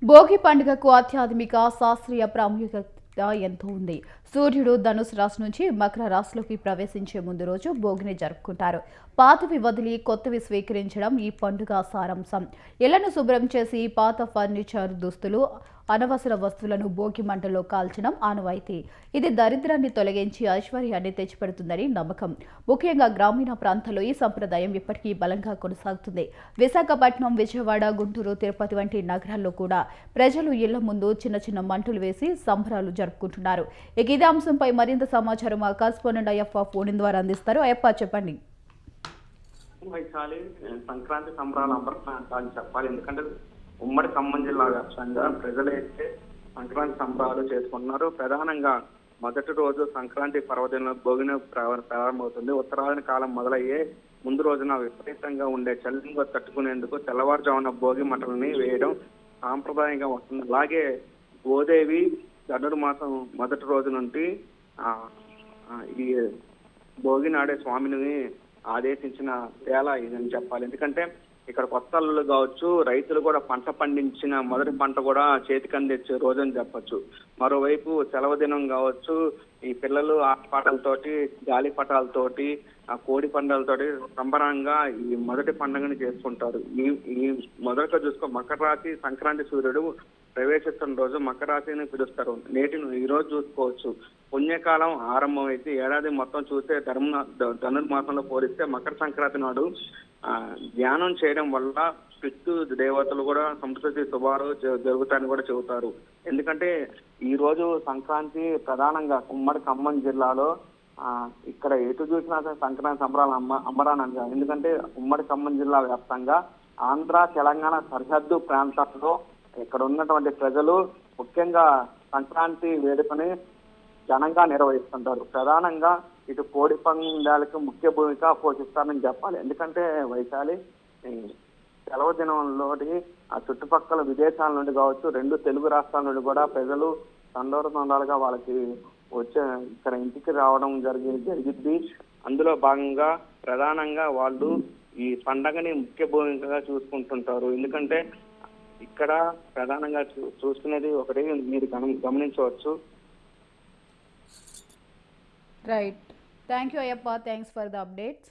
భోగి పండుగకు ఆధ్యాత్మిక శాస్త్రీయ ప్రాముఖ్యత ఎంతో ఉంది. సూర్యుడు ధనుసు రాశి నుంచి మకర రాశిలోకి ప్రవేశించే ముందు రోజు భోగిని జరుపుకుంటారు. పాతవి వదిలి కొత్తవి స్వీకరించడం ఈ పండుగ సారాంశం. ఇళ్లను శుభ్రం చేసి పాత ఫర్నిచర్, దుస్తులు, అనవసర వస్తువులను భోగి మంటలో కాల్చడం ఆనవాయితీ. ఇది దరిద్రాన్ని తొలగించి ఐశ్వర్యాన్ని తెచ్చిపెడుతుందని నమ్మకం. ముఖ్యంగా గ్రామీణ ప్రాంతాల్లో ఈ సంప్రదాయం ఇప్పటికీ బలంగా కొనసాగుతుంది. విశాఖపట్నం, విజయవాడ, గుంటూరు, తిరుపతి వంటి నగరాల్లో కూడా ప్రజలు ఇళ్ల ముందు చిన్న చిన్న మంటలు వేసి సంబరాలు జరుపుకుంటున్నారు. ఇక ఇదే అంశంపై మరింత సమాచారం మా కరెస్పాండెంట్ అయ్యప్ప ఫోన్ ద్వారా అందిస్తారు. అయ్యప్ప, చెప్పండి. సంక్రాంతి సంబరాలు అమృతం చెప్పాలి. ఎందుకంటే ఉమ్మడి ఖమ్మం జిల్లా వ్యాప్తంగా ప్రజలైతే సంక్రాంతి సంబరాలు చేసుకుంటున్నారు. ప్రధానంగా మొదటి రోజు సంక్రాంతి పర్వదిన భోగిన ప్రారంభమవుతుంది. ఉత్తరాయణ కాలం మొదలయ్యే ముందు రోజున విపరీతంగా ఉండే చలిని తట్టుకునేందుకు తెల్లవారుజామున భోగి మంటలని వేయడం సాంప్రదాయంగా వస్తుంది. అలాగే గోదేవి ధనుర్మాసం మొదటి రోజు నుండి ఈ భోగి నాడే స్వామిని ఆదేశించిన వేళ ఇదని చెప్పాలి. ఎందుకంటే ఇక్కడ కొత్త అల్లులు కావచ్చు, రైతులు కూడా పంట పండించిన మొదటి పంట కూడా చేతికి అందించే రోజు అని చెప్పొచ్చు. మరోవైపు సెలవు దినం కావచ్చు, ఈ పిల్లలు ఆటపాటలతోటి, గాలిపటాలతోటి, ఆ కోడి పందాలతోటి సంబరంగా ఈ మొదటి పండుగని చేసుకుంటారు. ఈ మొదటగా చూసుకో మకర రాశి సంక్రాంతి సూర్యుడు ప్రవేశిస్తున్న రోజు మకర రాశిని పిలుస్తారు. ఈ రోజు చూసుకోవచ్చు పుణ్యకాలం ఆరంభం అయితే ఏడాది మొత్తం చూస్తే ధనుర్మాసంలో పోలిస్తే మకర సంక్రాంతి నాడు ధ్యానం చేయడం వల్ల పితృ దేవతలు కూడా సంస్కృతి శుభాలు జరుగుతాయని కూడా చెబుతారు. ఎందుకంటే ఈ రోజు సంక్రాంతి ప్రధానంగా ఉమ్మడి ఖమ్మం జిల్లాలో ఇక్కడ ఎటు చూసినా సంక్రాంతి సంబరాలు అమ్మరానంగా. ఎందుకంటే ఉమ్మడి ఖమ్మం జిల్లా వ్యాప్తంగా ఆంధ్ర, తెలంగాణ సరిహద్దు ప్రాంతాల్లో ఇక్కడ ఉన్నటువంటి ప్రజలు ముఖ్యంగా సంక్రాంతి వేడుకని ఘనంగా నిర్వహిస్తుంటారు. ప్రధానంగా ఇటు కోడి పందాలకు ముఖ్య భూమిక పోషిస్తారని చెప్పాలి. ఎందుకంటే వైశాలి సెలవు దినంలోని ఆ చుట్టుపక్కల విదేశాల నుండి కావచ్చు, 2 తెలుగు రాష్ట్రాల నుండి కూడా ప్రజలు తండోరాలుగా వాళ్ళకి వచ్చే ఇక్కడ ఇంటికి రావడం జరిగింది. అందులో భాగంగా ప్రధానంగా వాళ్ళు ఈ పండగని ముఖ్య భూమికగా చూసుకుంటుంటారు. ఎందుకంటే ఇక్కడ ప్రధానంగా చూసుకునేది ఒకటి మీరు గమనించవచ్చు. Right. Thank you Ayyappa. Thanks for the updates.